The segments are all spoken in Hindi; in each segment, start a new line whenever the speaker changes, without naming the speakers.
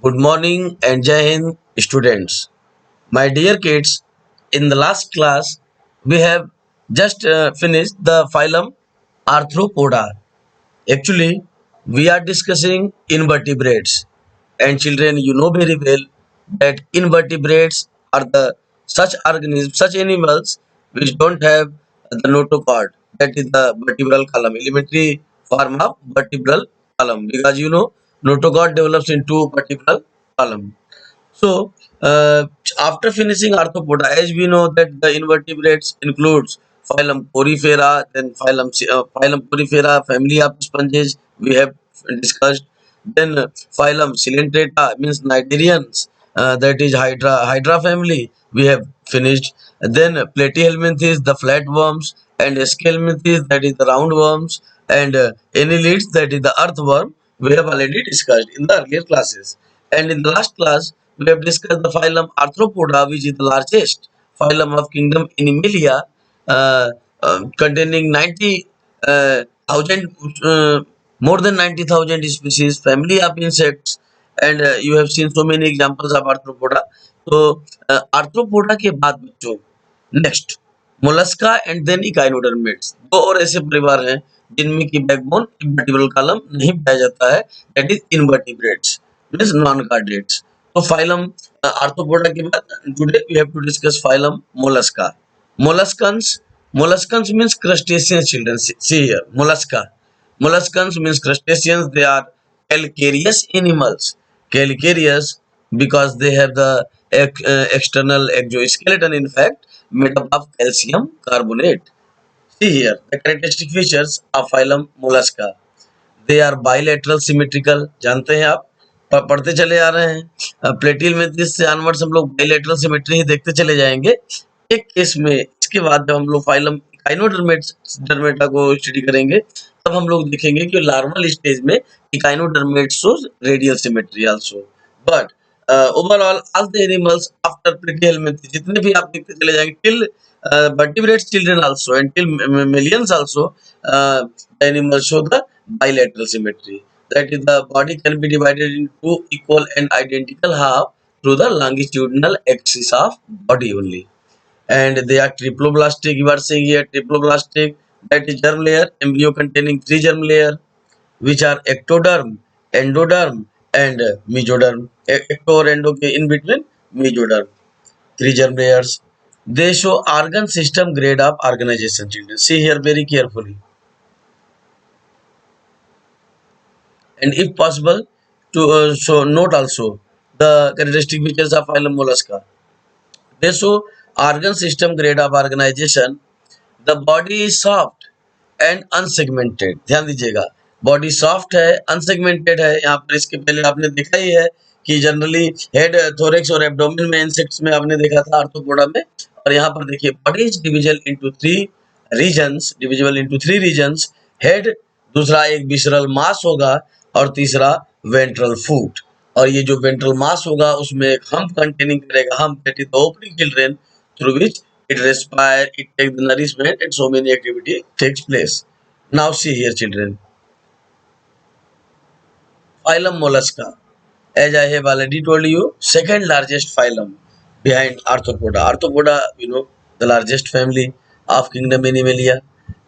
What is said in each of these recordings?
Good morning and Jai Hind, students. My dear kids, in the last class, we have just finished the phylum Arthropoda. Actually, we are discussing invertebrates. And children, you know very well that invertebrates are the such organisms, such animals which don't have the notochord. That is the vertebral column, elementary form of vertebral column. Because you know, notochord develops into vertebral column. So, after finishing arthropoda, as we know that the invertebrates includes phylum Porifera, then phylum Porifera, family of sponges we have discussed. Then phylum Coelenterata means cnidarians, that is Hydra family we have finished. Then Platyhelminthes, the flatworms, and Scaleminths, that is the roundworms, and Annelids, that is the earthworm we have already discussed in the earlier classes. And in the last class, we have discussed the phylum Arthropoda, which is the largest phylum of kingdom Animalia, containing 90,000, more than 90,000 species, family of insects, and you have seen so many examples of Arthropoda. तो आर्थ्रोपोडा के बाद बच्चों next Mollusca and then echinoderms, दो और ऐसे परिवार हैं जिनमें की बैकबोन इनवर्टिबल कॉलम नहीं पाया जाता है, that is invertebrates means non chordates. तो फाइलम आर्थ्रोपोडा के बाद today we have to discuss phylum Mollusca. Molluscans, molluscans means crustaceans children. See here, mollusca. Molluscans means crustaceans. They are calcareous animals. Calcareous because they have the external exoskeleton, in fact, made up of calcium carbonate. See here, the characteristic features of phylum Mollusca. They are bilateral symmetrical, जानते हैं आप, पढ़ते चले आ रहे हैं. प्लेटियल में से ऑनवर्ड्स हम लोग बाइलेटरल सिमेट्री ही देखते चले जाएंगे. एक केस में इसके बाद जब हम लोग फाइलम इकाइनोडर्मेटा को स्टडी करेंगे तब हम लोग देखेंगे कि लार्वल स्टेज में echinoderm shows radial symmetry also. But overall all the animals after प्लेटियल में जितने भी आप देखते चले जाएंगे till vertebrate children also and till millions also, the animals show the bilateral symmetry. That is, the body can be divided into equal and identical half through the longitudinal axis of body only. And they are triploblastic. You are saying here triploblastic. That is germ layer, embryo containing three germ layer, which are ectoderm, endoderm, and mesoderm. Ecto or endo के in between mesoderm. Three germ layers. They show organ system grade of organization. Children, see here very carefully. And if possible to show note also the characteristic features of phylum Mollusca. They show organ system grade of organization. The body is soft and unsegmented. ध्यान दीजिएगा, बॉडी सॉफ्ट है, अनसेगमेंटेड है. यहाँ पर इसके पहले आपने देखा ही है कि जनरली हेड, थोरेक्स और एब्डोमेन में इंसेक्ट्स में आपने देखा था आर्थ्रोपोडा में. और यहाँ पर देखिए बॉडी इज डिविजल इनटू थ्री रीजन्स. हेड, दूसरा एक विसरल मास होगा और तीसरा वेंट्रल फूट. और ये जो वेंट्रल मास होगा उसमें एक हम्प कंटेनिंग करेगा. Hump that is the opening children through which it respire, it takes the nourishment, and so many activity takes place. Now see here children, phylum Mollusca, as I have already told you, second largest phylum behind Arthropoda. Arthropoda, you know, the largest family of kingdom Animalia,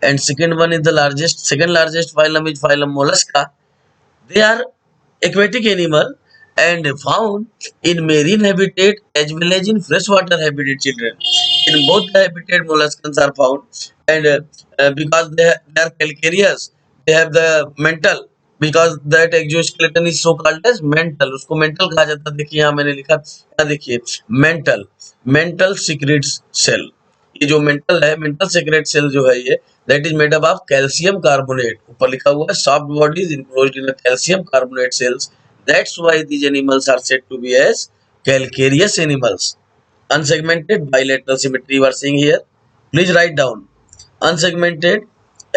and second one is the second largest phylum is phylum Mollusca. They are aquatic animal and found in marine habitat as well as in freshwater habitat children. In both the habitat molluscans are found, and because they are calcareous, they have the mantle, because that exoskeleton is so called as mantle. उसको mantle कहा जाता है. देखिए यहाँ मैंने लिखा, यहाँ देखिए mental secrete cell. ये जो मेंटल है, मेंटल सेक्रेट सेल जो है ये, that is made up of calcium carbonate. ऊपर लिखा हुआ है soft bodies enclosed in calcium carbonate shells. That's why these animals are said to be as calcareous animals. Unsegmented bilateral symmetry you are seeing here. Please write down unsegmented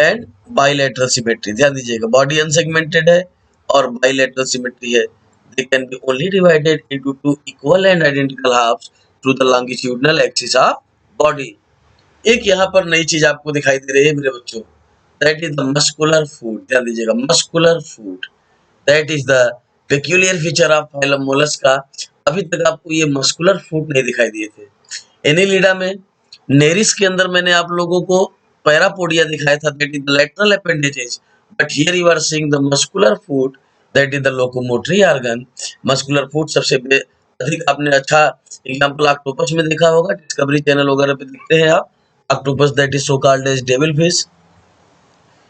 and bilateral symmetry. ध्यान दीजिएगा, बॉडी अनसेगमेंटेड है और bilateral symmetry है. They can be only divided into two equal and identical halves through the longitudinal axis of body. एक यहाँ पर नई चीज आपको दिखाई दे रही है मेरे बच्चों, that is the muscular food. ध्यान दीजिएगा, muscular food, that is the peculiar feature of phylum Mollusca, अभी तक आपको ये मस्कुलर फूट नहीं दिखाई दिए थे। एनिलिडा में नेरिस के अंदर मैंने आप लोगों को पैरापोडिया दिखाया था, that is the lateral appendages, but here you are seeing the muscular foot, that is the locomotory organ. Muscular foot सबसे अधिक आपने अच्छा एग्जांपल ऑक्टोपस में देखा होगा, डिस्कवरी चैनल वगैरह पे देखते हैं आप octopus, that is so called as devil fish,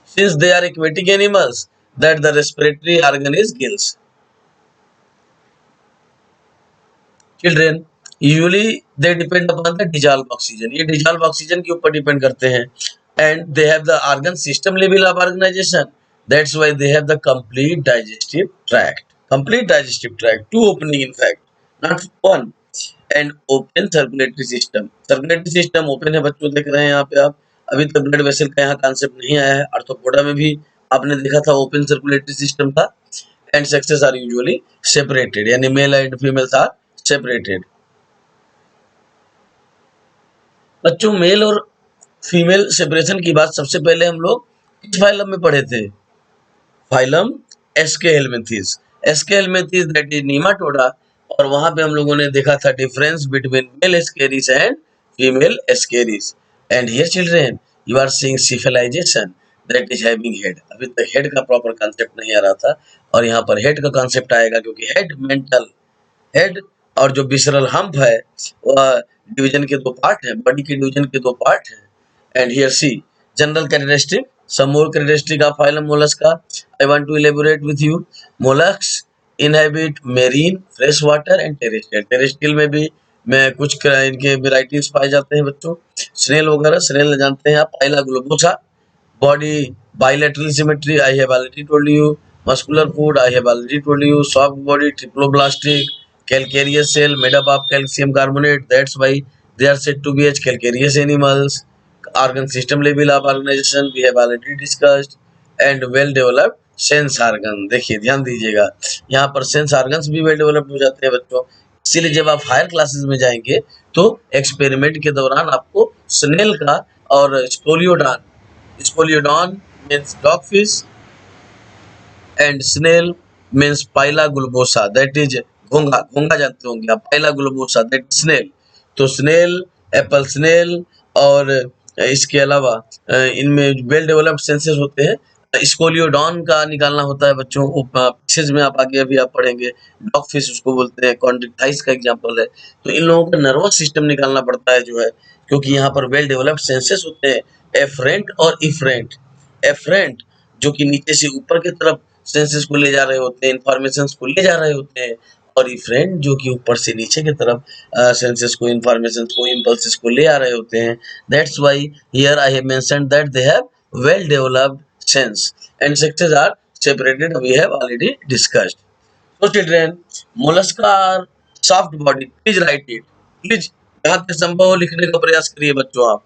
since they are aquatic animals that the respiratory organ is gills. Children, usually they depend upon the dissolved oxygen, ये dissolved oxygen के ऊपर डिपेंड करते हैं, and they have the organ system level of organization, that's why they have the complete digestive tract, two opening in fact, not one, and open circulatory system open है बच्चों, देख रहे हैं यहाँ पे आप, अभी तक ब्लड वेसल का यहाँ कॉन्सेप्ट नहीं आया है, आर्थ्रोपोडा में भी आपने देखा था ओपन सर्कुलेटरी सिस्टम था, and sexes are usually separated, यानी male and females are separated. बच्चों मेल और फीमेल सेपरेशन की बात सबसे पहले हम लोग किस फाइलम में पढ़े थे? Phylum aschelminthes, aschelminthes that is nematoda, और वहां पे हम लोगों ने देखा था difference between male ascaris and female ascaris. And here children you are seeing cephalization that is having head, अभी तक हेड का प्रॉपर कॉन्सेप्ट नहीं आ रहा था, और यहाँ पर हेड का कॉन्सेप्ट आएगा, क्योंकि हेड मेंटल, हेड और जो विसरल हम्प है वह डिवीजन के दो पार्ट है, बॉडी के डिवीजन के दो पार्ट है। And here see general characteristic, some more characteristic of phylum mollusca I want to elaborate with you. Mollusks inhabit marine, fresh water and terrestrial, terrestrial में भी मैं कुछ इनके वेराइटीज पाए जाते हैं बच्चों, स्नेल वगैरह, स्नेल जानते हैं आप, pila globosa, body bilateral symmetry I have already told you, muscular food I have already told you, soft body, triploblastic, calcareous cell made up of calcium carbonate, that's why they are said to be as calcareous animals. Organ system level of organization we have already discussed, and well developed sense organ, देखिए ध्यान दीजिएगा यहाँ पर सेंस ऑर्गन्स भी वेल डेवलप्ड हो जाते हैं बच्चों, इसीलिए जब आप हायर क्लासेस में जाएंगे तो एक्सपेरिमेंट के दौरान आपको स्नेल का और scoliodon, scoliodon means dog fish and snail means pila globosa, that is घोंगा, घोंगा जानते होंगे आप, पाइला ग्लोबोसा दैट स्नेल, तो स्नेल, एप्पल स्नेल, और इसके अलावा इनमें वेल डेवलप्ड सेंसेस होते हैं। स्कोलियोडॉन का निकालना होता है बच्चों, फिशेज में आप आगे अभी आप पढ़ेंगे, डॉग फिश उसको बोलते हैं, कॉन्ड्रिक्टाइस का एग्जांपल है, तो इन लोगों का नर्वस सिस्टम निकालना पड़ता है जो है, क्योंकि यहाँ पर वेल डेवलप्ड सेंसेस होते हैं, एफरेंट और इफरेंट। एफरेंट जो कि नीचे से ऊपर की तरफ सेंसेस को ले जा रहे होते हैं, इंफॉर्मेशन को ले जा रहे होते हैं, और इफरेंट जो कि ऊपर से नीचे की तरफ सेंसेस को, इंफॉर्मेशन को, इम्पल्सेस को ले आ रहे होते हैं। That's why here I have mentioned that they have well developed sense and sexes are separated, we have already discussed. So children, mollusca are soft body, please write it, please जहाँ तक संभव हो लिखने का प्रयास करिए बच्चों आप।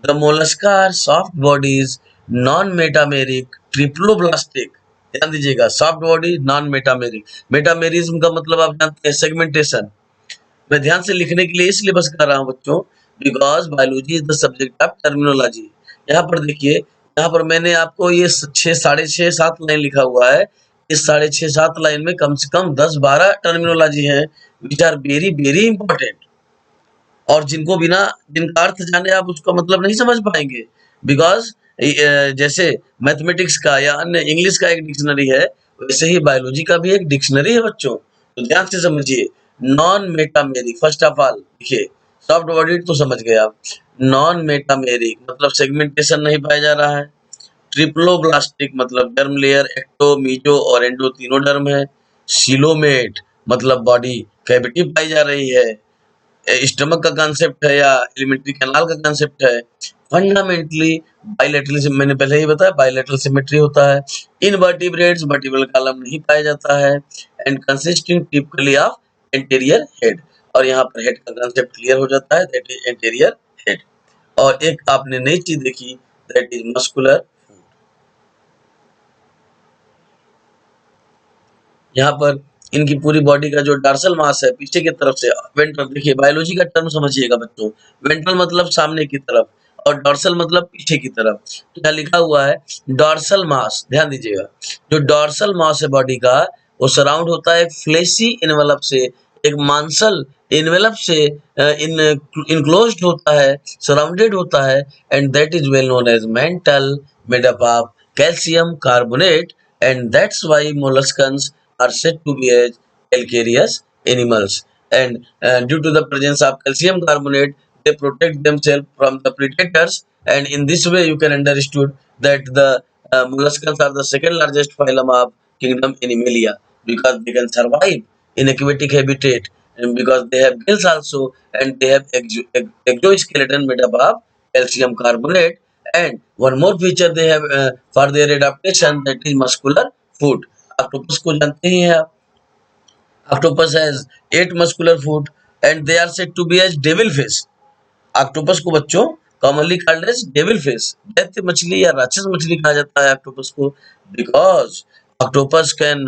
The mollusca are soft bodies, non metameric, triploblastic, ध्यान दीजिएगा, soft body non metameric, metamerism का मतलब आप जानते हैं सेगमेंटेशन, मैं ध्यान से लिखने के लिए इसलिए बस कर रहा हूँ बच्चों, because biology is the subject of terminology. यहाँ पर देखिए, यहाँ पर मैंने आपको ये 6.5-7 लाइन लिखा हुआ है, इस 6.5-7 लाइन में कम से कम 10-12 टर्मिनोलॉजी है which are very very important, और जिनको बिना, जिनका अर्थ जाने आप उसका मतलब नहीं समझ पाएंगे, बिकॉज जैसे मैथमेटिक्स का या अन्य इंग्लिश का एक डिक्शनरी है, वैसे ही बायोलॉजी का भी एक डिक्शनरी है बच्चों, तो ध्यान से समझिए। Non metameric, first of all देखिए, सॉफ्ट बॉडी तो समझ गए आप, नॉन मेटामेरिक मतलब सेगमेंटेशन नहीं पाया जा रहा है, ट्रिप्लोब्लास्टिक मतलब डर्म लेयर, एक्टो, मीजो और एंडो तीनों डर्म है, सिलोमेट मतलब बॉडी कैविटी पाई जा रही है, स्टमक का कॉन्सेप्ट है या एलिमेंट्री कैनाल का कॉन्सेप्ट है, फंडामेंटली बाइलेटरल, मैंने पहले ही बताया बाइलेटरल सिमेट्री होता है, इनवर्टिब्रेट्स वर्टिब्रल कॉलम नहीं पाया जाता है, and consisting typically of anterior head, और यहाँ पर हेड का कॉन्सेप्ट क्लियर हो जाता है, दैट इज एंटीरियर हेड। और एक आपने नई चीज देखी, दैट इज मस्कुलर, यहाँ पर इनकी पूरी बॉडी का जो डार्सल मास है पीछे की तरफ से, वेंट्रल, देखिए बायोलॉजी का टर्म समझिएगा बच्चों, वेंट्रल मतलब सामने की तरफ और डॉर्सल मतलब पीछे की तरफ, तो यहाँ लिखा हुआ है डॉर्सल मास, ध्यान दीजिएगा, जो डॉर्सल मास है बॉडी का वो सराउंड होता है एक फ्लेशी इनवेलप से, एक मांसल इनवेलप से इन इनक्लोज्ड होता है, सराउंडेड होता है, and that is well known as mantle, made up of calcium carbonate, and that's why molluscans are said to be as calcareous animals. And due to the presence of calcium carbonate, they protect themselves from the predators, and in this way you can understood that the molluscans are the second largest phylum of kingdom Animalia, because they can survive in aquatic habitat, and because they have gills also, and they have exoskeleton made up of calcium carbonate. And one more feature they have for their adaptation, that is muscular foot. Octopus को जानते ही हैं आप, octopus has 8 muscular foot, and they are said to be as devil fish. Octopus को बच्चों commonly called as devil fish, दैत्य मछली या राक्षस मछली कहा जाता है ऑक्टोपस को, because octopus can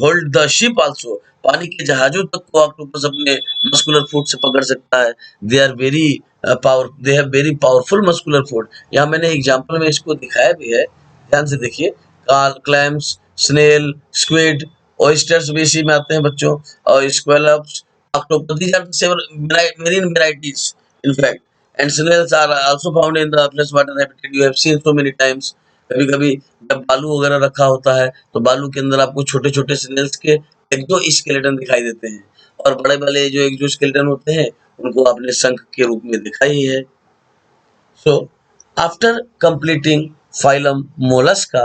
hold the ship also, पानी के जहाजों तक को ऑक्टोपस अपने मस्कुलर फूट से पकड़ सकता है। They are very they have very powerful muscular foot. यहाँ मैंने एग्जांपल में इसको दिखाया भी है, ध्यान से देखिए। क्लैम्स, स्नेल, स्क्विड, ऑयस्टर्स भी इसी में आते हैं बच्चों, और स्क्वैलप्स, octopus, these are several marine varieties in fact, and snails are also found in the freshwater habitat. You have seen so many times, कभी कभी जब बालू वगैरह रखा होता है तो बालू के अंदर आपको छोटे छोटे स्नेल्स के एक्जो स्केलेटन दिखाई देते हैं, और बड़े वाले जो एक्जो स्केलेटन होते हैं उनको आपने शंख के रूप में देखा ही है। So, after completing phylum Mollusca,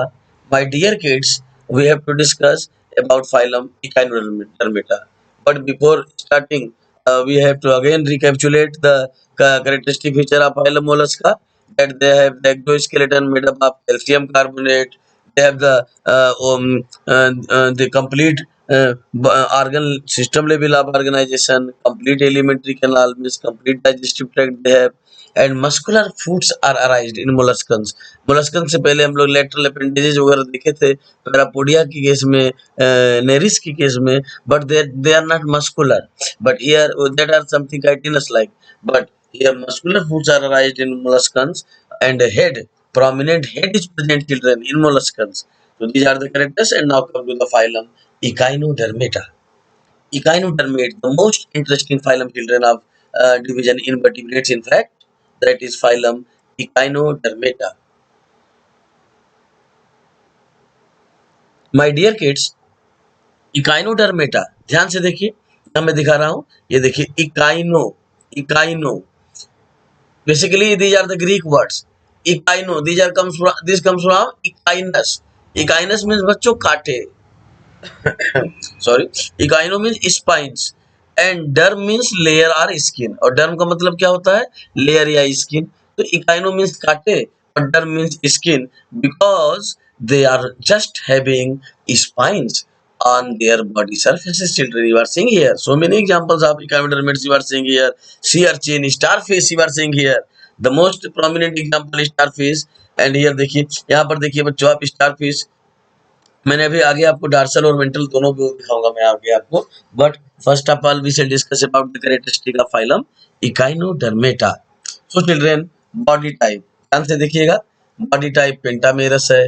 my dear kids, we have to discuss about phylum Echinodermata. But before starting, we have to again recapitulate the characteristic feature of phylum Mollusca, that they have the exoskeleton made up of calcium carbonate. They have the complete organ system level of organization, complete alimentary canal, means complete digestive tract they have, and muscular foods are arised in molluscans. Molluscan से पहले हम लोग लेटरल अपेंडेजेज वगैरह देखे थे पैरापोडिया की केस में, नेरिस की केस में, but they are not muscular, but here that are something chitinous like, but here muscular foods are arised in molluscans, and head, prominent head is present children in molluscans. So these are the characters, and now come to the phylum Echinodermata. Echinodermate, the most interesting phylum children of division in vertebrates in fact, that is phylum Echinodermata. My dear kids, Echinodermata, ध्यान से देखिए, यहाँ मैं दिखा रहा हूँ, ये देखिए Echino, basically these are the Greek words. Echino, this comes from echinus. Echinus means बच्चों कांटे, sorry, echino means spines, and derm means layer और स्किन, और डर्म का मतलब क्या होता है, लेयर या स्किन। तो इकाइनो मीन्स कांटे और derm means skin, because they are just having spines on their body surfaces. Children, you are seeing here so many examples of echinodermates. You are seeing here sea urchin, starfish, you are seeing here the most prominent example is starfish, and here देखिए, यहाँ पर देखिए बच्चों आप starfish, मैंने अभी आगे आपको डार्सल और वेंट्रल दोनों को दिखाऊंगा मैं आगे आपको, but first of all we shall discuss about the characteristic of phylum Echinodermata. So children, body type ध्यान से देखिएगा, बॉडी टाइप पेंटामेरस है,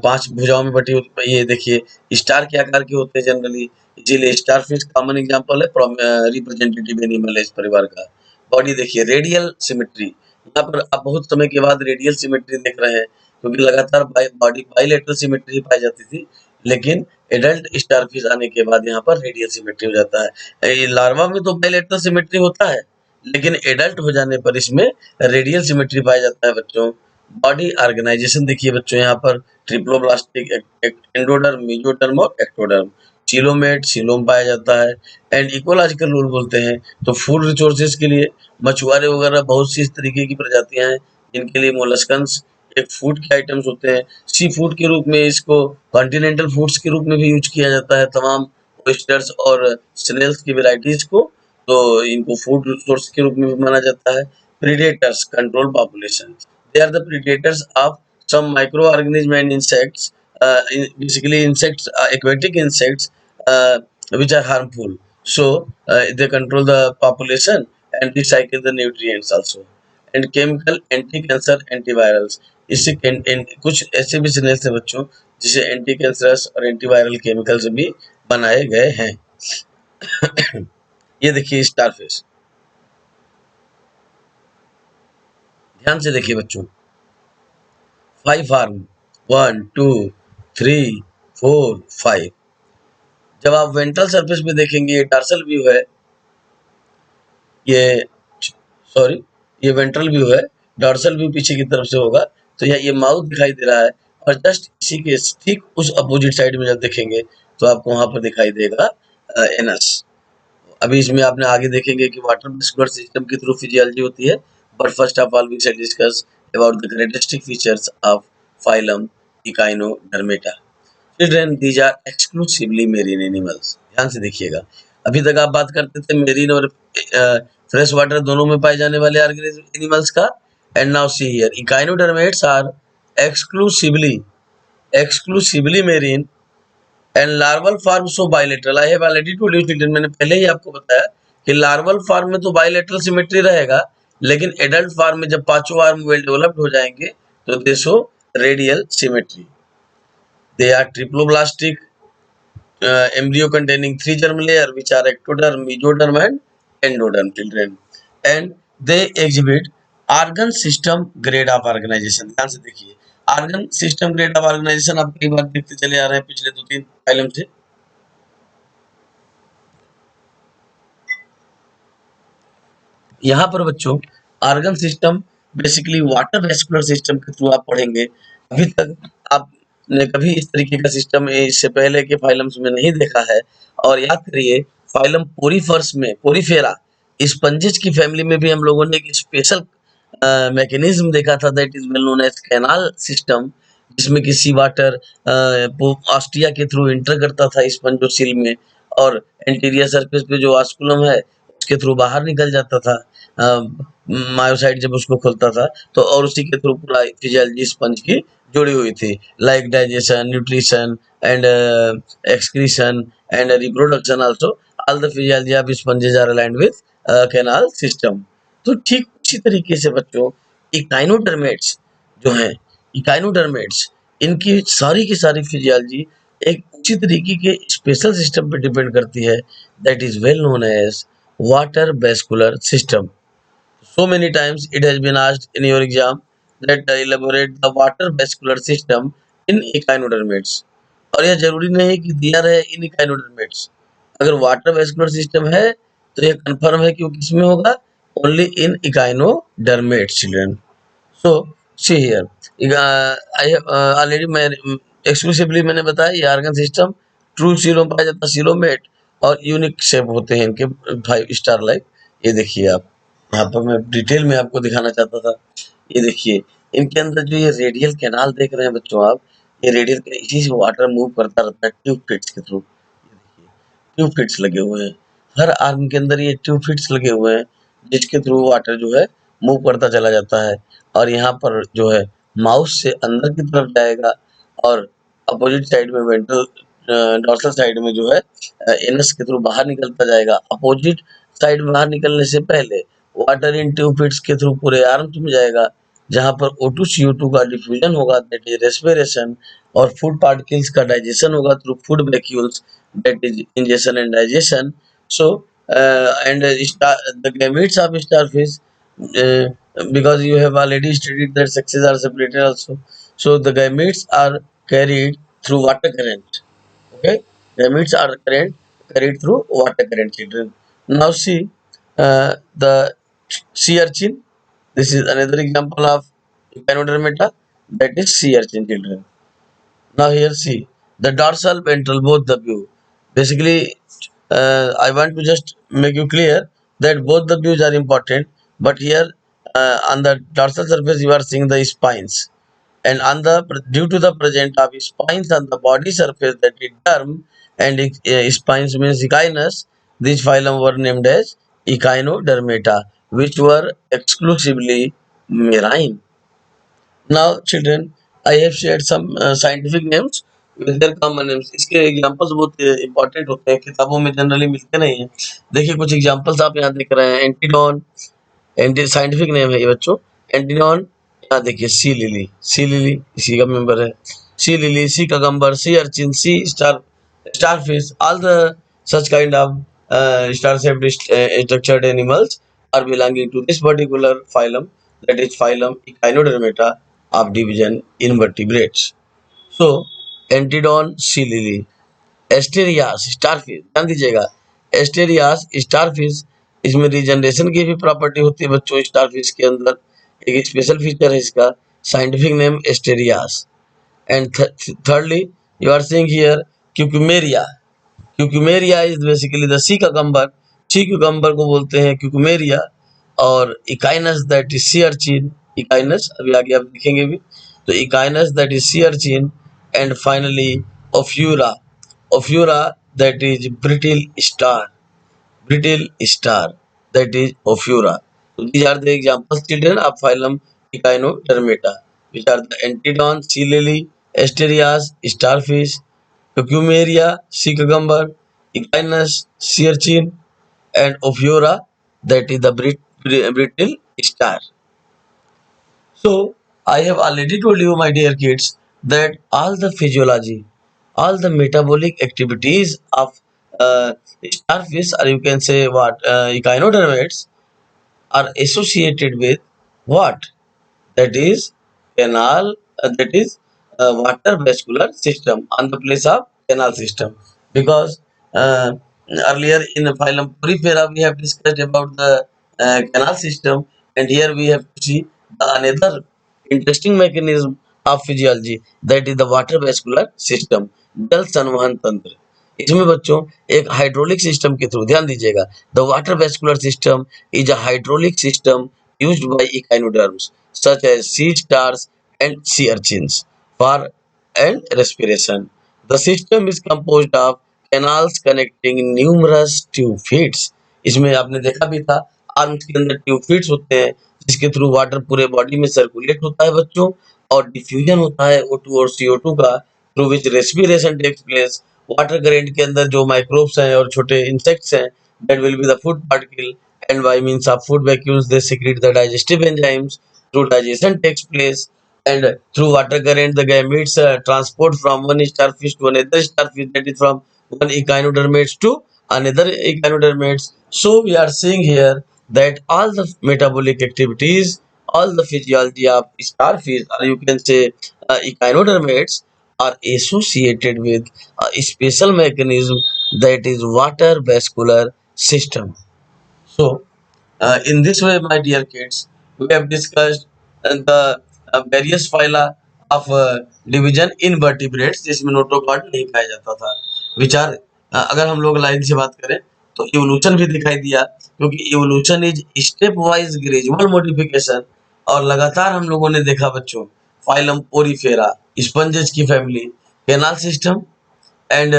5 भुजाओं में बटी होती, ये देखिए स्टार के आकार के होते हैं जनरली, इसीलिए स्टारफिश कॉमन एग्जांपल है, रिप्रेजेंटेटिव एनिमल है इस परिवार का। बॉडी देखिए, रेडियल सिमेट्री, यहाँ पर आप बहुत समय के बाद रेडियल सिमेट्री देख रहे हैं, क्योंकि लगातार बॉडी बाइलेटरल सिमेट्री ही पाई जाती थी, लेकिन एडल्ट स्टारफिश आने के बाद यहाँ पर रेडियल सिमेट्री हो जाता है। ये लार्वा में तो बाइलेटरल सिमेट्री होता है, लेकिन एडल्ट हो जाने पर इसमें रेडियल सिमेट्री पाया जाता है बच्चों। बॉडी ऑर्गेनाइजेशन देखिए बच्चों, यहाँ पर ट्रिप्लोब्लास्टिक, एंडोडर्म, मेसोडर्म और एक्टोडर्म, चिलोमेट, सीलोम पाया जाता है, एंड इकोलॉजिकल रूल बोलते हैं। तो फूड रिसोर्सेज के लिए मछुआरे वगैरह बहुत सी इस तरीके की प्रजातियां हैं जिनके लिए मोलस्कन्स एक फूड के आइटम्स होते हैं। सी फूड के रूप में इसको कॉन्टिनेंटल फूड्स के रूप में भी यूज किया जाता है तमाम ऑयस्टर्स और स्नेल्स की वेराइटीज को, तो इनको फूड सोर्स के रूप में भी माना जाता है। Predators, control population, they are the predators of some microorganisms and insects, basically insects, aquatic insects, which are harmful, so they control the population and recycle the nutrients also, and chemical, anti cancer, antivirals, इससे कुछ ऐसे भी स्नेल्स हैं बच्चों जिसे एंटी कैंसरस और एंटीवायरल केमिकल्स भी बनाए गए हैं। ये देखिए स्टारफिश, ध्यान से देखिए बच्चों, 5 आर्म, 1 2 3 4 5। जब आप वेंट्रल सरफेस पे देखेंगे, ये डॉर्सल व्यू है, ये सॉरी ये वेंट्रल व्यू है, डॉर्सल व्यू पीछे की तरफ से होगा। तो ये माउथ दिखाई दे रहा है, और जस्ट इसी के ठीक उस अपोजिट साइड में जब देखेंगे तो आपको वहां पर दिखाई देगा एनस। अभी इसमें आपने आगे देखेंगे कि वाटर मस्कुलर सिस्टम के थ्रू फिजियोलॉजी होती है, but first of all we shall discuss about the characteristic features of phylum Echinodermata. Children, these are exclusively marine animals. ध्यान से देखिएगा, अभी तक आप बात करते थे मेरीन और फ्रेश वाटर दोनों में पाए जाने वाले ऑर्गेनिज्म एनिमल्स का, and now see here echinodermates are exclusively exclusively marine and larval form so bilateral. I have already told you children, मैंने पहले ही आपको बताया कि लार्वल फॉर्म में तो बाइलेटरल सिमेट्री रहेगा, लेकिन एडल्ट फॉर्म में जब पांचों आर्म वेल डेवलप्ड हो जाएंगे तो they show radial symmetry. They are triploblastic embryo containing 3 germ layer which are ectoderm, mesoderm and endoderm children, and they exhibit organ system grade of organization। ध्यान से देखिए, organ system grade of organization आप कई बार देखते चले आ रहे हैं पिछले 2-3 फाइलम से। यहाँ पर बच्चों organ system basically water vascular system के थ्रू आप पढ़ेंगे। अभी तक आपने कभी इस तरीके का सिस्टम इससे पहले के फाइलम्स में नहीं देखा है। और याद करिए, फाइलम पोरीफर्स में, पोरीफेरा स्पंजेस की फैमिली में भी हम लोगों ने एक स्पेशल मैकेनिज्म देखा था, that is well known as canal system, जिसमें कि सी वाटर ऑस्टिया के थ्रू इंटर करता था स्पंजोसील में, और एंटीरियर सरफेस पे जो ऑस्कुलम है उसके थ्रू बाहर निकल जाता था मायोसाइट जब उसको खोलता था तो, और उसी के थ्रू पूरा फिजियोलॉजी स्पंज की जुड़ी हुई थी, like digestion, nutrition and excretion and reproduction also, all the physiology of sponges are aligned with canal system. तो ठीक उसी तरीके से बच्चों इकाइनोडर्मेट्स जो हैं, इकाइनोडर्मेट्स, इनकी सारी की सारी फिजियोलॉजी एक उसी तरीके के स्पेशल सिस्टम पे डिपेंड करती है, that is well known as water vascular system. So many times it has been asked in your exam that elaborate the water vascular system in echinodermates। और यह जरूरी नहीं कि दिया रहे इन echinodermates, अगर वाटर वेस्कुलर सिस्टम है तो यह कंफर्म है कि वो किसमें होगा, only in echinodermates children। So see here, I already मैं एक्सक्लूसिवली मैंने बताया ये ऑर्गन सिस्टम ट्रू सीरो पाया जाता है, सीरोमेट, और यूनिक शेप होते हैं इनके 5 स्टार लाइक। ये देखिए आप, यहाँ पर मैं डिटेल में आपको दिखाना चाहता था। ये देखिए इनके अंदर जो ये रेडियल कैनाल देख रहे हैं बच्चों आप, ये रेडियल, इसी से वाटर मूव करता रहता है ट्यूब फिट्स के थ्रू। ये देखिए ट्यूब फिट्स लगे हुए हैं हर आर्म के अंदर, ये ट्यूब फिट्स लगे हुए हैं जिसके थ्रू वाटर जो है मूव करता चला जाता है, और यहाँ पर जो है माउथ से अंदर की तरफ जाएगा, और अपोजिट साइड में वेंट्रल डॉर्सल साइड में जो है एनस के थ्रू बाहर निकलता जाएगा। अपोजिट साइड बाहर निकलने से पहले वाटर इन ट्यूब फिट्स के थ्रू पूरे आर्म्स में जाएगा, जहां पर O2 CO2 का डिफ्यूजन होगा, दैट इज रेस्पिरेशन, और फूड पार्टिकल्स का डाइजेशन होगा through food vacuoles, that is ingestion and digestion. So and the gametes of starfish, because you have already studied that sexes are separated also, so the gametes are carried through water current। Okay, gametes are carried through water current children। Now see the sea urchin, this is another example of echinodermata, that is sea urchin children। Now here see the dorsal ventral both the view, basically I want to just make you clear that both the views are important, but here on the dorsal surface you are seeing the spines, and on the due to the presence of spines on the body surface, that is derm, and spines means echinus, these phylum were named as echinodermata, which were exclusively marine। Now children, I have shared some scientific names with their common names। इसके एग्जांपल्स बहुत इंपॉर्टेंट होते हैं, किताबों में जनरली मिलते नहीं हैं। देखिए कुछ एग्जांपल्स आप यहाँ देख रहे हैं, एंटीडॉन, एंटी साइंटिफिक नेम है ये बच्चों, एंटीडॉन। यहाँ देखिए सी लिली, सी लिली इसी का मेंबर है। sea lily, sea cucumber, sea urchin, sea starfish, all the such kind of star-shaped structured animals are belonging to this particular phylum, that is phylum Echinodermata of division invertebrates. So, Antedon sea lily, Asterias starfish, ध्यान दीजिएगा, एस्टेरियास स्टारफिश, इसमें रीजनरेशन की भी प्रॉपर्टी होती है बच्चों। स्टारफिश के अंदर एक स्पेशल फीचर है इसका, scientific name Asterias. And thirdly you are seeing here cucumeria. Cucumeria is basically the sea cucumber. sea cucumber को बोलते हैं cucumeria। और echinus that is sea urchin, echinus अभी आगे आप देखेंगे भी, तो echinus that is sea urchin। And finally Ophiura, Ophiura that is brittle star, that is Ophiura. So these are the examples, children, of phylum Echinodermata, which are the Antedon, sea lily, Asterias, starfish, Cucumeria, sea cucumber, Echinus, sea urchin, and Ophiura, that is the brittle star. So, I have already told you, my dear kids, that all the physiology, all the metabolic activities of starfish, or you can say what, echinodermates, are associated with what? That is canal, that is water vascular system on the place of canal system. Because uh, earlier in the phylum Porifera we have discussed about the canal system, and here we have to see another interesting mechanism of physiology, that is the water vascular system, जल संवहन तंत्र। इसमें बच्चों एक हाइड्रोलिक सिस्टम के थ्रू, ध्यान दीजिएगा, the water vascular system is a hydraulic system used by echinoderms such as sea stars and sea urchins for and respiration. The system is composed of canals connecting numerous tube feeds. इसमें आपने देखा भी था, आर्म्स के अंदर ट्यूब फीड्स होते हैं जिसके थ्रू वाटर पूरे बॉडी में सर्कुलेट होता है बच्चों, और डिफ्यूजन होता है O2 और CO2 का, through which respiration takes place. Water current के अंदर जो माइक्रोब्स हैं और छोटे इंसेक्ट्स हैं, that will be the food particle, and by means of food vacuoles they secrete the digestive enzymes, through digestion takes place, and through water current the gametes transport from one starfish to another starfish, that is from one echinodermates to another echinodermates. So we are seeing here that all the metabolic activities, all the physiology of starfish, or you can say echinodermates, are associated with a special mechanism, that is water vascular system. So, in this way, my dear kids, we have discussed the various phyla of division invertebrates, जिसमें नोटोकॉर्ड नहीं पाया जाता था। विचार, अगर हम लोग लाइन से बात करें तो इवोल्यूशन भी दिखाई दिया, क्योंकि evolution is step wise gradual modification. और लगातार हम लोगों ने देखा बच्चों, फाइलम पोरीफेरा, स्पंजेस की family, canal system, and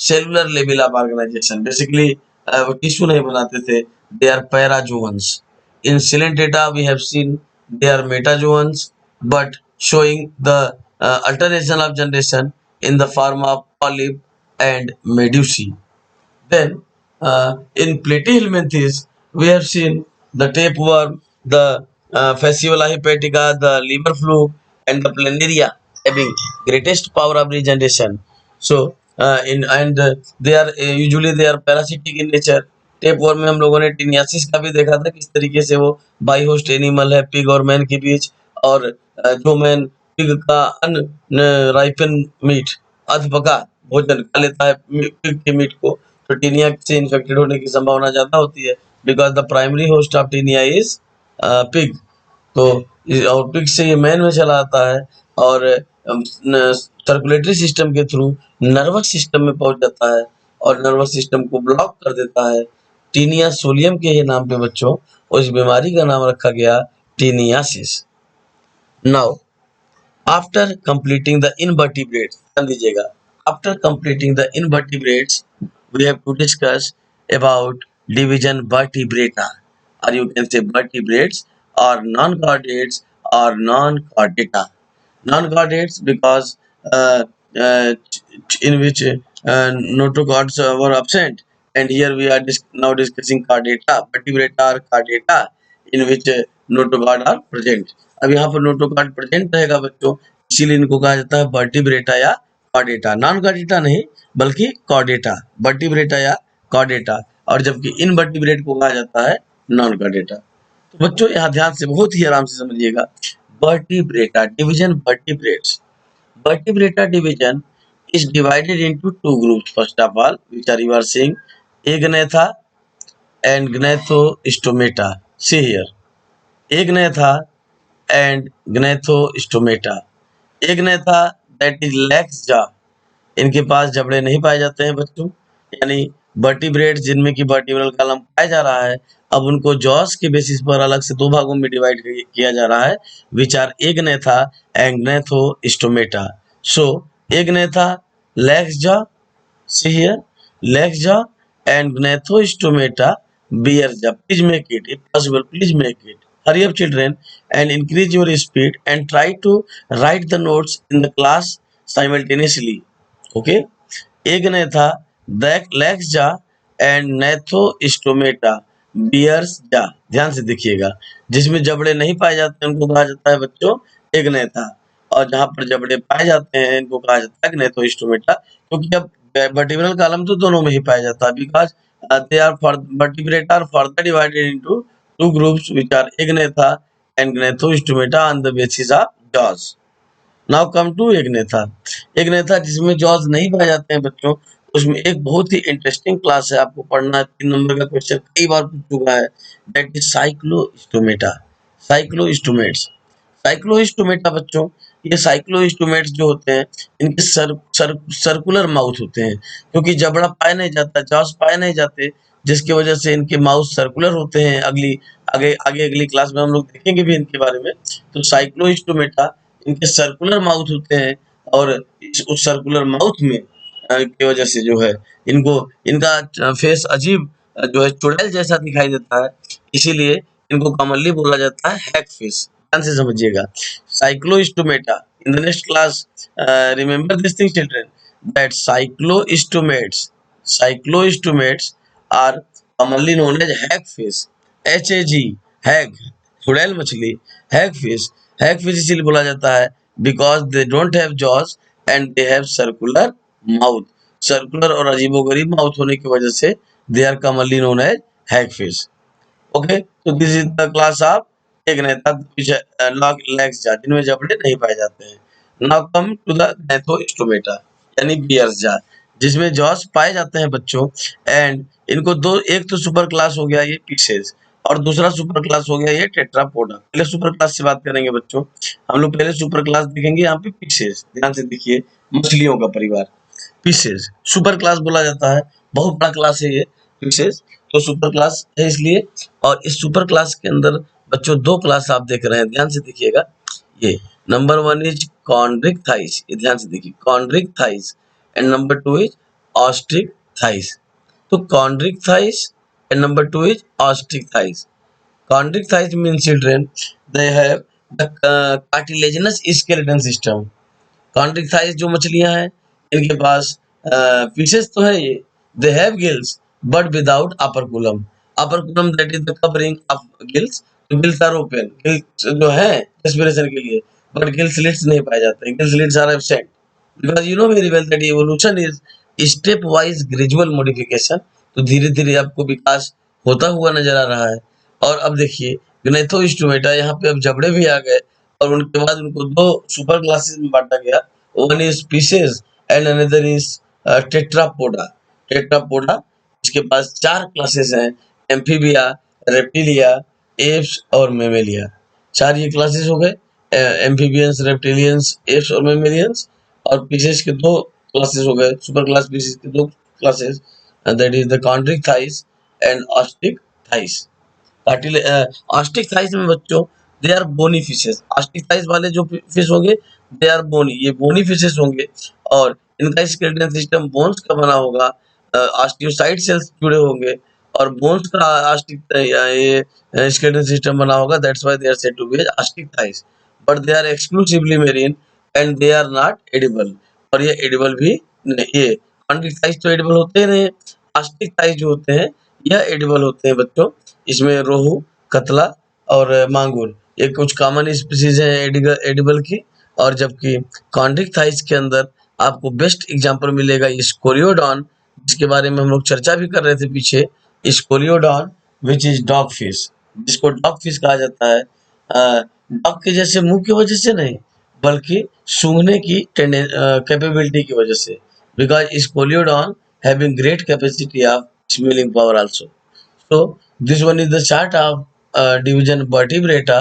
cellular level of organisation. Basically वो टिश्यू नहीं बनाते थे, they are parazoans. In coelenterata we have seen they are metazoans, but showing the alternation of generation in the form of polyp and medusae. Then, in Platyhelminthes, we have seen the tapeworm, the Fasciola hepatica, the liver fluke, and the planaria having greatest power of regeneration. So, they are usually they are parasitic in nature. Tapeworm में हम लोगों ने टिनियासिस का भी देखा था, किस तरीके से वो बाई होस्ट एनिमल है पिग और मैन के बीच, और जो मैन पिग का अनराइपन मीट, अधपका भोजन खा लेता है पिग के मीट को, तो टीनिया से इन्फेक्टेड होने की संभावना ज्यादा होती है, because the primary host of Taenia is pig. तो और पिग से ये मैन में चला आता है, और सर्कुलेटरी सिस्टम के थ्रू नर्वस सिस्टम में पहुंच जाता है, और नर्वस सिस्टम को ब्लॉक कर देता है। टीनिया सोलियम के ही नाम पे बच्चों उस बीमारी का नाम रखा गया taeniasis. Now after completing the invertebrates, ध्यान दीजिएगा, after completing the invertebrates we have to discuss about division vertebrata, or you can say vertebrates, or non-chordates or non-chordata. Non-chordates because in which notochords were absent, and here we are now discussing chordata, vertebrata or chordata in which notochord are present. अब यहाँ पर नोटोकॉर्ड प्रेजेंट रहेगा बच्चों, इसीलिए इनको कहा जाता है वर्टिब्रेटा या कॉर्डेटा, नॉन कॉर्डेटा नहीं बल्कि कॉर्डेटा, वर्टिब्रेटा या कॉर्डेटा, और जबकि इनवर्टिब्रेट को कहा जाता है नॉन कॉर्डेटा। तो बच्चों यहाँ ध्यान से बहुत ही आराम से समझिएगा, vertebrata division, vertebrates, vertebrata division is divided into two groups. First of all, which are you are seeing, Agnatha and Gnathostomata. See here, Agnatha and Gnathostomata. Agnatha, that is lacks jaw, इनके पास जबड़े नहीं पाए जाते हैं बच्चों, यानी वर्टिब्रेट जिनमें की वर्टिब्रल कॉलम पाया जा रहा है, अब उनको जॉस के बेसिस पर अलग से दो भागों में डिवाइड किया जा रहा है, which are Agnatha and Gnathostomata. So Agnatha lacks jaw, see here, lacks jaw, and Gnathostomata bears jaw. Please make it, if possible, please make it. Hurry up children and increase your speed and try to write the notes in the class simultaneously. Okay, एक ने था लैक्स जा एंड नेथोस्टोमेटा बियर्स जा, ध्यान से देखिएगा, जिसमें जबड़े नहीं पाए जाते हैं उनको कहा जाता है बच्चों एक नेथा, और जहां पर जबड़े पाए जाते हैं इनको कहा जाता है नेथोस्टोमेटा, क्योंकि अब वर्टिब्रल कॉलम तो दोनों में ही पाया जाता है, because they are vertebrate are further divided into two groups which are Agnatha and Gnathostomata on the basis of jaws. Now come to Agnatha. Agnatha जिसमें जॉज नहीं पाए जाते हैं बच्चों, उसमें एक बहुत ही इंटरेस्टिंग क्लास है, आपको पढ़ना है, 3 नंबर का क्वेश्चन कई बार पूछ चुका है, दैट इज साइक्लोस्टोमेटा, साइक्लोस्टोमेट्स। साइक्लोस्टोमेटा बच्चों, ये साइक्लोस्टोमेट्स जो होते हैं इनके सर्कुलर माउथ होते हैं, क्योंकि जबड़ा पाए नहीं जाता, जॉज पाए नहीं जाते, जिसकी वजह से इनके माउथ सर्कुलर होते हैं। आगे अगली क्लास में हम लोग देखेंगे भी इनके बारे में। तो साइक्लोस्टोमेटा इनके सर्कुलर माउथ होते हैं, और उस सर्कुलर माउथ में की वजह से जो है इनको इनका फेस अजीब जो है चुड़ैल जैसा दिखाई देता है, इसीलिए इनको कॉमनली बोला जाता है हैग फिश। ध्यान से समझिएगा, cyclostomata in the next class, remember this thing children, that cyclostomates are commonly known as hag fish, HAG, hag, चुड़ैल मछली, हैग फिश। हैग फिश इसीलिए बोला जाता है because they don't have jaws and they have circular mouth, circular और अजीबोगरीब माउथ होने की वजह से they are commonly known as hag fish. Okay, तो this is the class of agnatha which lacks jaw, जिनमें जबड़े नहीं पाए जाते हैं। Now come to the gnathostomata, यानी बियर्स जा, जिसमें जॉस पाए जाते हैं बच्चों, एंड इनको दो, एक तो सुपर क्लास हो गया ये पीसेस, और दूसरा सुपर क्लास हो गया ये टेट्रापोडा। पहले सुपर क्लास से बात करेंगे बच्चों, हम लोग पहले सुपर क्लास देखेंगे, यहाँ पे पीसेस, ध्यान से देखिए, मछलियों का परिवार, पीसेस सुपर क्लास बोला जाता है, बहुत बड़ा क्लास है ये पीसेस, तो सुपर क्लास है इसलिए। और इस सुपर क्लास के अंदर बच्चों दो क्लास आप देख रहे हैं, ध्यान से देखिएगा, ये नंबर 1 इज कॉन्ड्रिक थाइस, ये ध्यान से देखिए, chondrichthyes, and number 2 is osteichthyes. तो chondrichthyes and number 2 is ostrich thighs. Chondric thighs means children they have the cartilaginous skeleton system. Chondric thighs जो मछलियां हैं इनके पास पीसेस तो है ये, they have gills but without operculum. Operculum that is the covering of gills. तो gills are open, gills जो है respiration के लिए, but gill slits नहीं पाए जाते हैं, gill slits are absent. Because you know very well that evolution is step wise gradual modification. तो धीरे धीरे आपको विकास होता हुआ नजर आ रहा है। और अब देखिए ग्नेथोस्टोमेटा, यहाँ पे अब जबड़े भी आ गए, और उनके बाद उनको दो सुपर क्लासेस में बांटा गया, one is pieces and another is Tetrapoda. Tetrapoda, इसके पास 4 क्लासेस हैं, एम्फीबिया, रेप्टिलिया, एप्स और मेमेलिया। 4 ये क्लासेस हो गए, एम्फीबियंस, रेप्टिलियंस, एप्स और मेमेलियंस, और पीसेस के 2 क्लासेस हो गए, सुपर क्लास पीसेस के 2 classes, that is the chondric thighs and ostrich thighs. Osteichthyes में बच्चों they are bony fishes, Osteichthyes वाले जो फिश होंगे दे आर बोनी, ये बोनी फिशेस होंगे, और इनका स्केलेटन सिस्टम बोन्स का बना होगा, ऑस्टियोसाइट सेल्स जुड़े होंगे, और बोन्स का ऑस्ट्रिक ये स्केलेटन सिस्टम बना होगा, that's why they are said to be Osteichthyes, but they are exclusively marine and they are not edible, और ये एडिबल भी नहीं, ये कॉन्ड्रिक थाइस तो एडिबल होते नहीं, ऑस्ट्रिक थाइस जो होते हैं यह एडिबल होते हैं बच्चों। इसमें रोहू, कतला और मांगुर, ये कुछ कॉमन स्पीसीज हैं एडिबल की, और जबकि कॉन्ड्रिक्टाइज के अंदर आपको बेस्ट एग्जांपल मिलेगा स्कोलियोडॉन, जिसके बारे में हम लोग चर्चा भी कर रहे थे पीछे। Scoliodon which is dog fish, जिसको डॉग फिश कहा जाता है। डॉग के जैसे मुंह की वजह से नहीं, बल्कि सूंघने की कैपेबिलिटी की वजह से, because scoliodon having great capacity of smelling power also. So this one is the chart of division vertebrata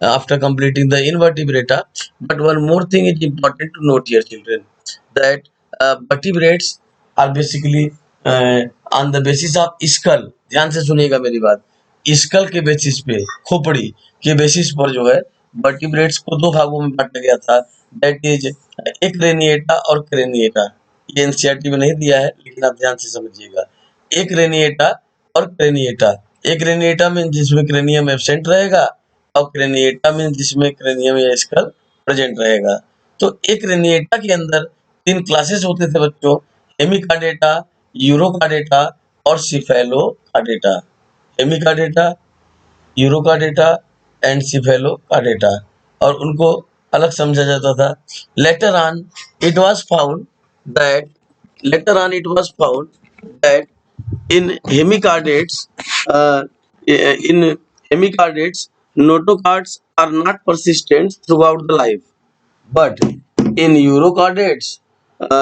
after completing the invertebrata. But one more thing is important to note here, children, that vertebrates are basically uh, on the basis of skull. ध्यान से सुनिएगा मेरी बात। स्कल के बेसिस पे, खोपड़ी के बेसिस पर जो है वर्टिब्रेट्स को दो भागों में बांटा गया था। दैट इज एक रेनिएटा और क्रेनिएटा। ये एनसीईआरटी में नहीं दिया है, लेकिन आप ध्यान से समझिएगा। एक रेनिएटा और क्रेनिएटा। एक रेनिएटा में जिसमें क्रेनियम एब्सेंट रहेगा, और क्रेनिएटा में जिसमें क्रेनियम या स्कल प्रेजेंट रहेगा। तो एक रेनिएटा के अंदर तीन क्लासेस होते थे बच्चों, हेमिकार्डेटा, यूरोकार्डेटा और सिफेलोकार्डेटा। हेमिकार्डेटा, यूरोकार्डेटा एंड सिफेलोकार्डेटा, और उनको अलग समझा जाता था। Later on it was found that later on it was found that in hemichordates, uh, in hemichordates notochords are not persistent throughout the life, but in urochordates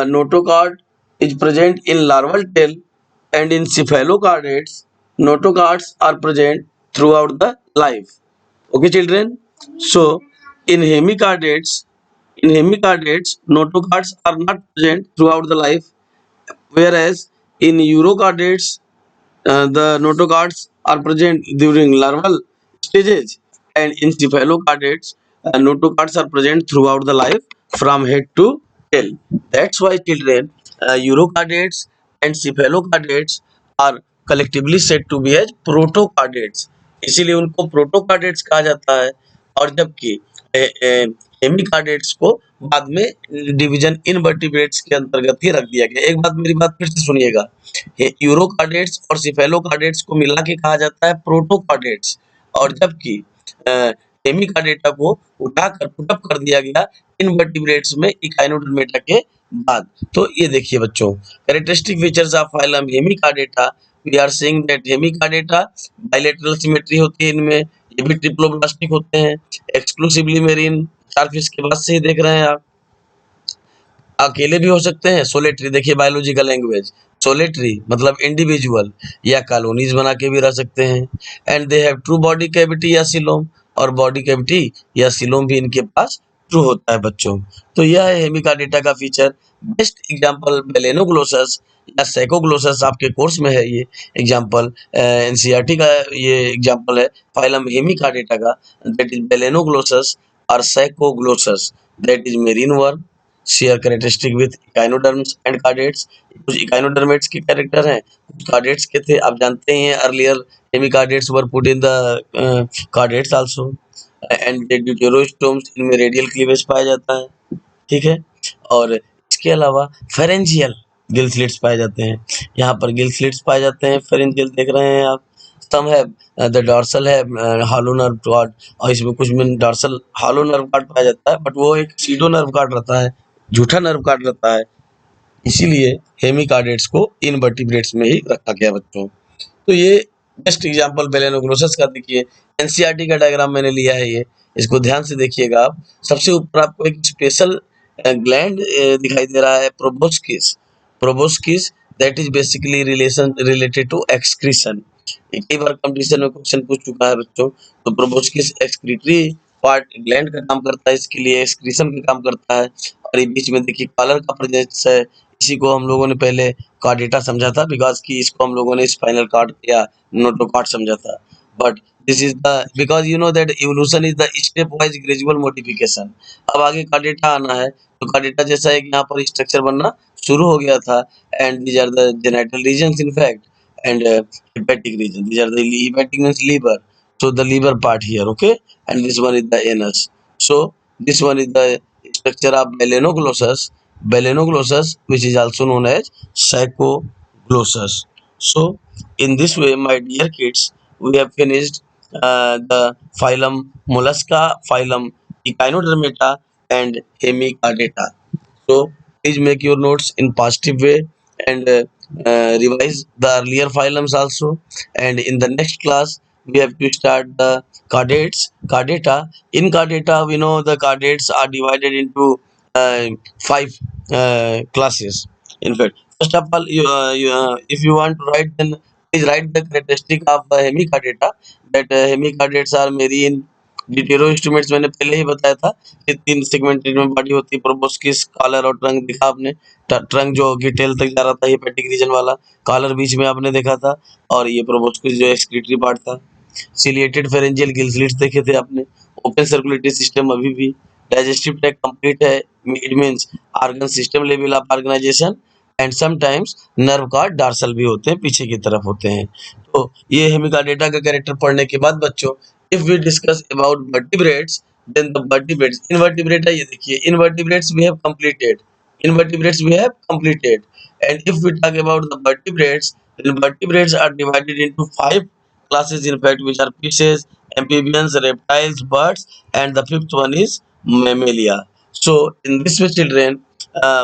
notochord is present in larval tail, and in cephalochordates notochords are present throughout the life. Okay, children. So in hemichordates, notochords are not present throughout the life, whereas in Eurochordates, the notochords are present during larval stages, and in Cephalochordates, notochords are present throughout the life from head to tail. That's why, children, Eurochordates and Cephalochordates are collectively said to be as protochordates. इसीलिए उनको प्रोटोकार्डेट्स कहा जाता है, और जबकि हेमिकार्डेट्स को बाद में डिवीजन इनवर्टिब्रेट्स के अंतर्गत ही रख दिया गया। एक बात, मेरी बात फिर से सुनिएगा, यूरोकार्डेट्स और सिफेलोकार्डेट्स को मिला के कहा जाता है प्रोटोकार्डेट्स, और जबकि हेमिकार्डेटा को उठाकर पुटअप कर दिया गया इनवर्टिब्रेट्स में इकाइनोडर्मेटा के बाद। तो ये देखिए बच्चों, characteristic features of phylum Hemichordata, we are saying that Hemichordata bilateral symmetry होती है इनमें, ये भी ट्रिप्लोब्लास्टिक होते हैं, एक्सक्लूसिवली मेरिन, स्टारफिश के बाद से ही देख रहे हैं आप। अकेले भी हो सकते हैं, सोलेटरी, देखिए बायोलॉजिकल लैंग्वेज, सोलेटरी मतलब इंडिविजुअल, या कॉलोनीज बना के भी रह सकते हैं। And they have true body cavity या सिलोम, और बॉडी कैविटी या सिलोम भी इनके पास ट्रू होता है बच्चों। तो यह है हेमिकार्डेटा का फीचर। बेस्ट एग्जांपल बेलेनोग्लोसस या सैकोग्लोसस, आपके कोर्स में है ये एग्जांपल, एनसीईआरटी का ये एग्जांपल है फाइलम हेमिकार्डेटा का, दैट इज बेलेनोग्लोसस और saccoglossus, that is marine worm, share characteristic with echinoderms and chordates. कुछ इकाइनोडर्मेट्स के कैरेक्टर हैं, कुछ कार्डेट्स के थे, आप जानते ही हैं earlier hemichordates were put in the chordates also, and deuterostomes, इनमें रेडियल क्लीवेज पाया जाता है, ठीक है। और इसके अलावा फेरेंजियल गिल स्लिट्स पाए जाते हैं, यहाँ पर गिल स्लिट्स पाए जाते हैं, फेरेंजियल देख रहे हैं आप। सम है द डॉर्सल है हॉलो नर्व गार्ड, और इसमें कुछ में डॉर्सल हॉलो नर्व गार्ड पाया जाता है, बट वो एक सीडो नर्व गार्ड रहता है, झूठा नर्व गार्ड रहता है, इसीलिए हेमिकार्डेट्स को इनवर्टिब्रेट्स में ही रखा गया बच्चों। तो ये बेस्ट एग्जांपल बेलेनोग्लोसस का देखिए, एनसीईआरटी का डायग्राम मैंने लिया है ये, इसको ध्यान से देखिएगा आप। सबसे ऊपर आपको एक स्पेशल ग्लैंड दिखाई दे रहा है, proboscis. Proboscis that is basically related to excretion. कई बार कंपटीशन में क्वेश्चन पूछ चुका है बच्चों। तो प्रोबोस्किस एक्सक्रीटरी पार्ट ग्लैंड का काम करता है, इसके लिए एक्सक्रीशन का काम करता है। और ये बीच में देखिए कॉलर का प्रेजेंस है, इसी को हम लोगों ने पहले कार्डेटा समझा था, बिकॉज कि इसको हम लोगों ने स्पाइनल कार्ड या नोटोकॉर्ड समझा था। But this is the, because you know that evolution is the step wise gradual modification. अब आगे कार्डेटा आना है, तो कार्डेटा जैसा एक यहाँ पर स्ट्रक्चर बनना शुरू हो गया था। And these are the genital regions in fact, and hepatic region. These are the hepatic means liver. So the liver part here, okay, and this one is the anus. So this one is the structure of melanoglossus. Melanoglossus, which is also known as sarcoglossus. So in this way, my dear kids, we have finished the phylum Mollusca, phylum Echinodermata, and hemichordata. So please make your notes in positive way and revise the earlier phylums also. And in the next class, we have to start the chordates. Chordata. In chordata, we know the chordates are divided into uh, five classes. In fact, first of all, if you want to write, then please write the characteristic of hemichordata. That hemichordates are marine deutero instruments मैंने पहले ही बताया था कि 3 सेगमेंटेड में बॉडी होती है, प्रोबोस्किस, कॉलर और ट्रंक दिखा आपने। ट्रंक जो कि टेल तक जा रहा था हेपेटिक रीजन वाला, कॉलर बीच में आपने देखा था और ये प्रोबोस्किस जो एक्सक्रीटरी पार्ट था। सिलिएटेड फेरेंजियल गिल स्लिट्स देखे थे आपने। ओपन सर्कुलेटरी सिस्टम अभी भी। डाइजेस्टिव ट्रैक्ट कंप्लीट है। It means organ system level of organization and sometimes nerve cord dorsal भी होते हैं, पीछे की तरफ होते हैं। तो ये हेमिका का कैरेक्टर पढ़ने के बाद बच्चों, if we discuss about vertebrates, then the vertebrates, invertebrata, ये देखिए, invertebrates we have completed, and if we talk about the vertebrates, then vertebrates are divided into five classes, in fact, which are fishes, amphibians, reptiles, birds, and the fifth one is mammalia. So in this way, children,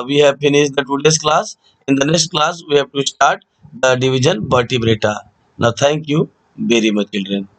we have finished the today's class. In the next class, we have to start the division vertebrata. Now thank you very much, children.